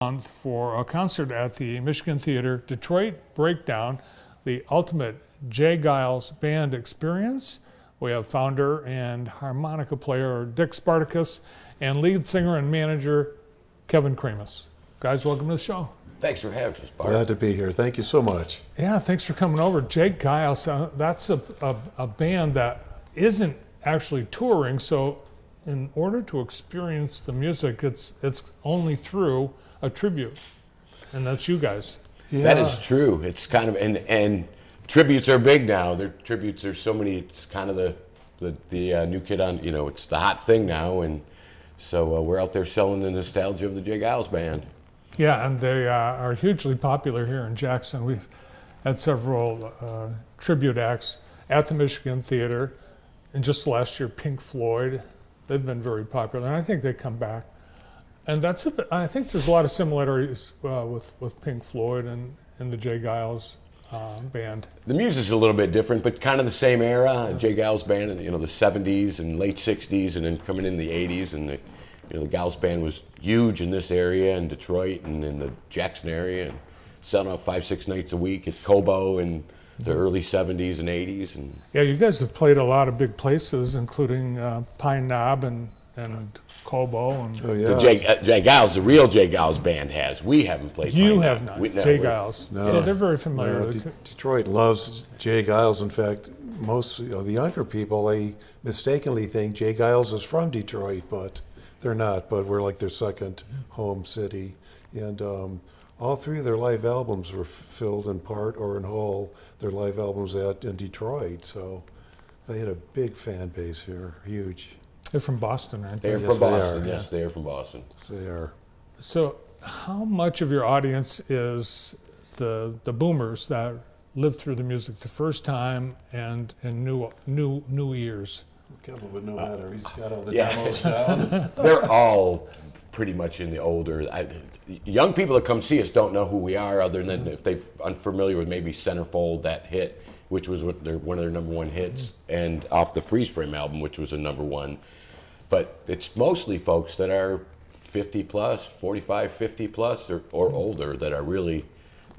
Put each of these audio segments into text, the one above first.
month for a concert at the Michigan Theater Detroit Breakdown, the ultimate Geils band experience. We have founder and harmonica player Dick Spartacus and lead singer and manager Kevin Kramus. Guys, welcome to the show. Thanks for having us, Bart. Glad to be here. Thank you so much. Yeah, thanks for coming over. Geils, that's a band that isn't actually touring, so in order to experience the music, it's only through a tribute, and that's you guys. Yeah. That is true. It's kind of, and tributes are big now. Their tributes, there's so many, it's kind of the new kid on, it's the hot thing now, and so we're out there selling the nostalgia of the Geils band. Yeah, and they are hugely popular here in Jackson. We've had several tribute acts at the Michigan Theater, and just last year, Pink Floyd. They've been very popular, and I think they come back. And I think there's a lot of similarities with Pink Floyd and the Geils band. The music's a little bit different, but kind of the same era. Geils band in the 70s and late 60s, and then coming in the 80s, and the Geils band was huge in this area, in Detroit and in the Jackson area, and selling out 5-6 nights a week at Cobo in the early 70s and 80s. And yeah, you guys have played a lot of big places, including Pine Knob and Cobo. And Oh, yeah. the Geils, the real Geils band has. We haven't played. You have not. No, Geils. No. So they're very familiar. No, Detroit loves Geils. In fact, most the younger people, they mistakenly think Geils is from Detroit, but they're not. But we're like their second home city. And all three of their live albums were filled in part or in whole, their live albums in Detroit. So they had a big fan base here, huge. They're from Boston, aren't they? They're Yes, from they Boston. are. Yes, they are from Boston. Yes, they are. So how much of your audience is the boomers that lived through the music the first time and new ears? Kevin would know better. He's got all the Yeah. demos down. They're all pretty much in the older. Young people that come see us don't know who we are, other than if they're unfamiliar with maybe Centerfold, that hit, which was one of their number one hits, and off the Freeze Frame album, which was a number one. But it's mostly folks that are 50 plus, 45, 50 plus, or older that are really.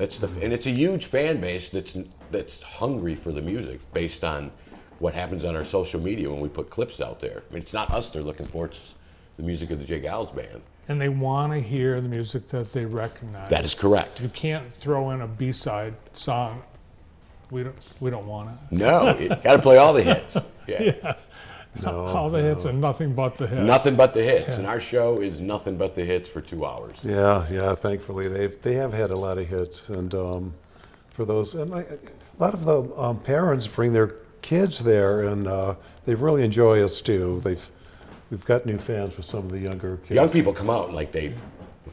And it's a huge fan base that's hungry for the music based on what happens on our social media when we put clips out there. I mean, it's not us they're looking for; it's the music of the Geils band. And they want to hear the music that they recognize. That is correct. You can't throw in a B-side song. We don't want it. No, you got to play all the hits. Yeah. No, All the hits and nothing but the hits. Nothing but the hits, and our show is nothing but the hits for 2 hours. Yeah. Thankfully, they have had a lot of hits, and for those, and a lot of the parents bring their kids there, and they really enjoy us too. We've got new fans with some of the younger kids. Young people come out and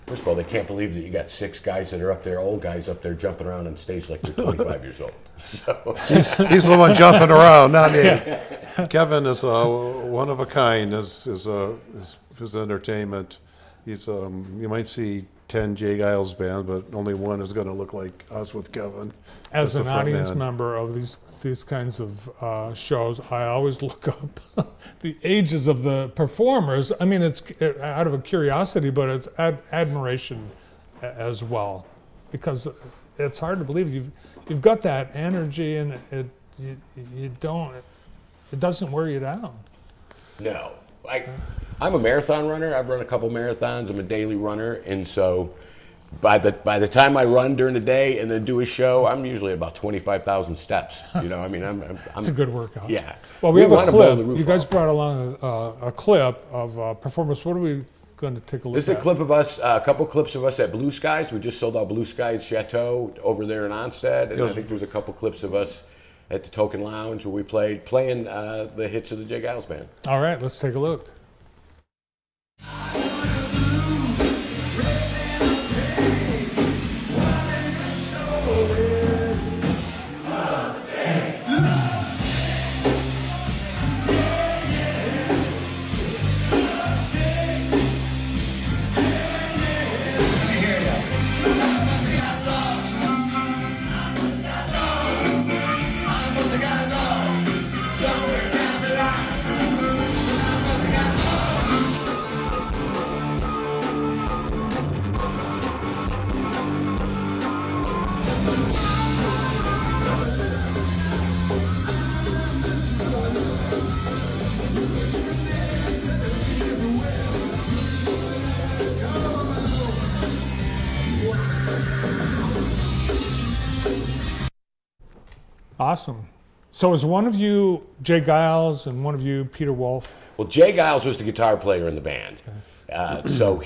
first of all, they can't believe that you got 6 guys that are up there, old guys up there jumping around on stage like they're 25 years old. So He's the one jumping around, not me. Kevin is one of a kind. His entertainment. He's you might see 10 Geils bands, but only one is going to look like us with Kevin. As the an front audience man. member of these kinds of shows, I always look up the ages of the performers. I mean, it's out of a curiosity, but it's admiration as well, because it's hard to believe you've got that energy, and it doesn't wear you down. no, I'm a marathon runner. I've run a couple marathons. I'm a daily runner, and so by the time I run during the day and then do a show, I'm usually about 25,000 steps. I mean, It's a good workout. Yeah. Well, we have a wanna blow the clip. roof You guys off. brought along a clip of performance. What are we going to take a look This is at? a clip of us, a couple clips of us at Blue Skies. We just sold out Blue Skies Chateau over there in Onstead, and I think there's a couple clips of us at the Token Lounge where we playing the hits of the Geils band. All right, let's take a look. Somewhere down the line, Awesome. So is one of you Jay Geils and one of you Peter Wolf? Well, Jay Geils was the guitar player in the band. So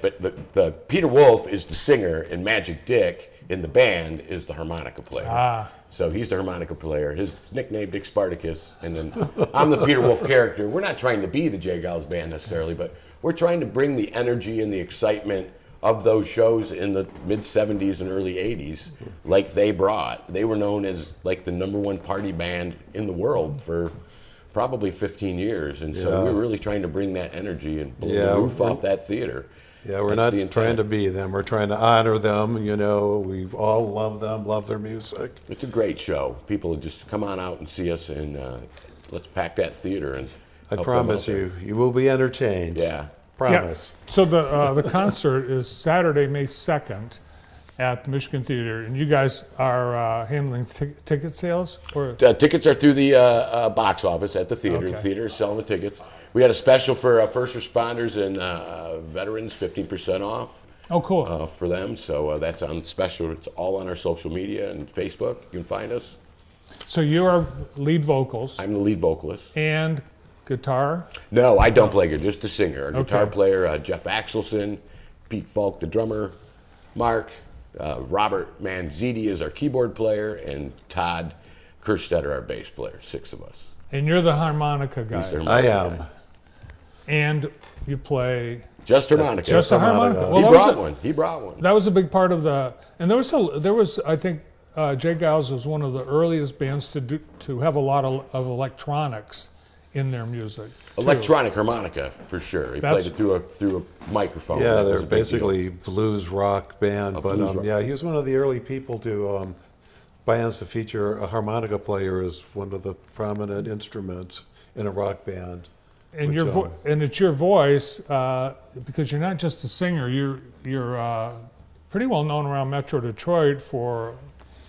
but the Peter Wolf is the singer, and Magic Dick in the band is the harmonica player. So he's the harmonica player. His nickname Dick Spartacus, and then I'm the Peter Wolf character. We're not trying to be the Jay Giles band necessarily, but we're trying to bring the energy and the excitement of those shows in the mid 70s and early 80s like they brought. They were known as like the #1 party band in the world for probably 15 years, and so we're really trying to bring that energy and blow the roof off that theater. Yeah, we're not trying to be them. We're trying to honor them. You know, we all love them, love their music. It's a great show. People just come on out and see us, and let's pack that theater. And I promise you, you will be entertained. Yeah. Promise. Yeah. So the concert is Saturday, May 2nd at the Michigan Theater, and you guys are handling ticket sales? Or? Tickets are through the box office at the theater. Okay. The theater is selling the tickets. We had a special for first responders and veterans, 15% off. Oh, cool. For them, so that's on special. It's all on our social media and Facebook. You can find us. So you are lead vocals. I'm the lead vocalist. And guitar? No, I don't play guitar, just the singer. Our guitar Okay. player, Jeff Axelson, Pete Falk, the drummer, Mark, Robert Manziti is our keyboard player, and Todd Kerstetter, our bass player, 6 of us. And you're the harmonica guy. He's the I harmonica am. guy. And you play Just harmonica. just a harmonica? harmonica. Well, He that brought was one. He brought one. that was a big part of the, and there was I think Jay Giles was one of the earliest bands to have a lot of electronics in their music. too. Electronic harmonica, for sure. He played it through a microphone. Yeah, That was they're a big deal. basically blues rock band. But blues rock. yeah, he was one of the early people to bands to feature a harmonica player as one of the prominent instruments in a rock band. And Which, and it's your voice because you're not just a singer. You're pretty well known around Metro Detroit for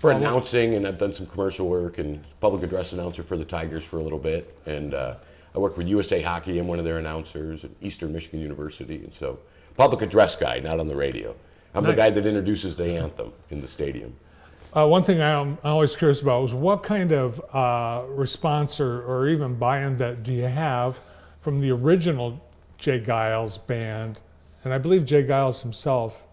announcing, and I've done some commercial work and public address announcer for the Tigers for a little bit. And I work with USA Hockey. I'm one of their announcers at Eastern Michigan University. And so, public address guy, not on the radio. I'm the Nice. guy that introduces the anthem in the stadium. One thing I'm always curious about was what kind of response or even buy-in that do you have from the original Jay Giles band? And I believe Jay Giles himself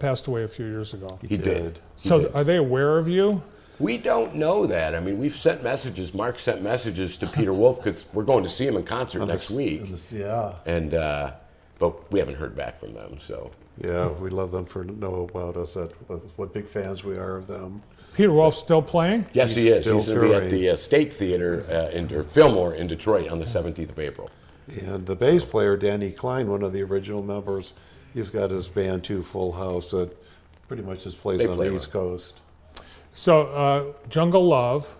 passed away a few years ago. He did. So are they aware of you? We don't know that. I mean, we've sent messages. Mark sent messages to Peter Wolf because we're going to see him in concert next week. Yeah. And but we haven't heard back from them. So Yeah, we love them for know about us. What big fans we are of them. Peter Wolf still playing? yes, He's he is. still He's going to be at touring. the State Theater or Fillmore in Detroit on the 17th of April. And the bass player, Danny Klein, one of the original members, he's got his band too, Full House, that pretty much just plays They on play the East Coast. So Jungle Love.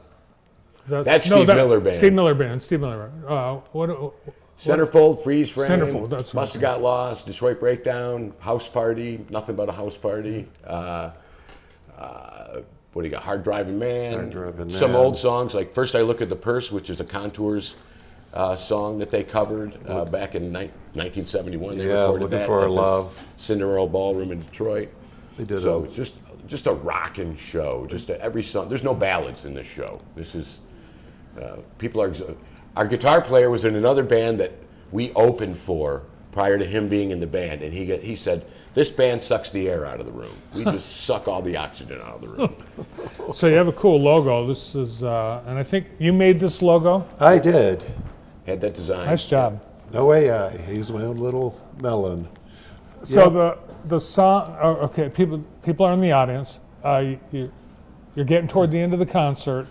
That's Steve Miller Band. Steve Miller Band. Steve Miller. What? Centerfold, Freeze Frame, Centerfold, that's what Must Have Got Lost, Detroit Breakdown, House Party, Nothing But a House Party. What do you got? Hard Driving Man. Hard Driving Some Man. old songs like First I Look at the Purse, which is a Contours song that they covered back in 1971. They Yeah, recorded Looking that for at Our the Love. Cinderella Ballroom in Detroit. They did So just a rockin' show. Every song. There's no ballads in this show. This is people are. Our guitar player was in another band that we opened for prior to him being in the band, and he said, "This band sucks the air out of the room. We just suck all the oxygen out of the room." So you have a cool logo. This is, and I think you made this logo. I did. Had that design. Nice job. No way, he's my own little melon. So the song. Oh, okay, people are in the audience. You're getting toward the end of the concert,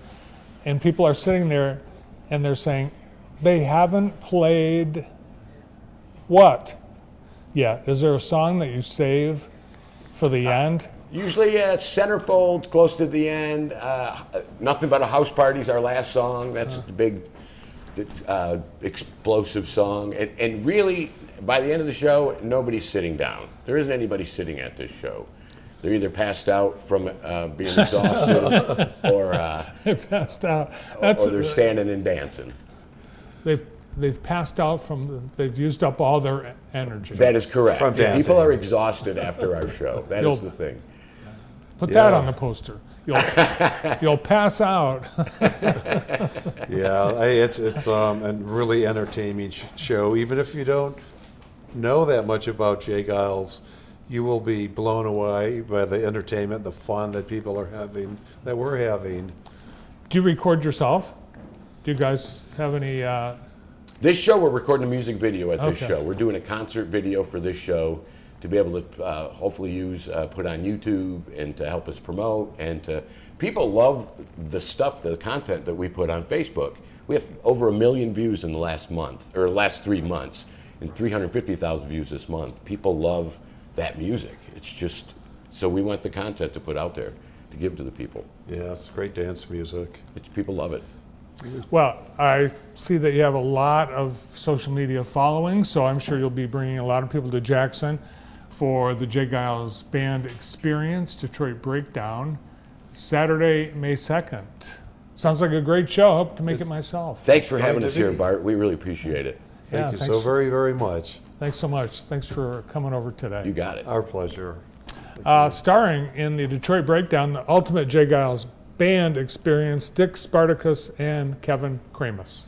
and people are sitting there, and they're saying, "They haven't played what yet? Is there a song that you save for the end?" Usually, it's Centerfold, close to the end. Nothing But a House Party is our last song. That's the big, explosive song. And really, by the end of the show, nobody's sitting down. There isn't anybody sitting at this show. They're either passed out from being exhausted, or They passed out. or they're standing and dancing. They they've passed out they've used up all their energy. That is correct. From dancing. People are exhausted after our show. That is the thing. Put that Yeah. on the poster. You'll pass out. Yeah, it's a really entertaining show. Even if you don't know that much about Jay Geils, you will be blown away by the entertainment, the fun that people are having, that we're having. Do you record yourself? Do you guys have any? This show, we're recording a music video at this Okay. show. We're doing a concert video for this show to be able to hopefully put on YouTube and to help us promote. And people love the stuff, the content that we put on Facebook. We have over 1 million views in the last 3 months, and 350,000 views this month. People love that music. It's just, so we want the content to put out there to give to the people. Yeah, it's great dance music. People love it. Well, I see that you have a lot of social media following, so I'm sure you'll be bringing a lot of people to Jackson for the Jay Geils Band Experience Detroit Breakdown, Saturday, May 2nd. Sounds like a great show. Hope to make it myself. Thanks for having Glad us to here, be. Bart. We really appreciate it. Thank you thanks, so very, very much. Thanks so much. Thanks for coming over today. You got it. Our pleasure. Starring in the Detroit Breakdown, the ultimate Jay Geils Band Experience, Dick Spartacus and Kevin Kramus.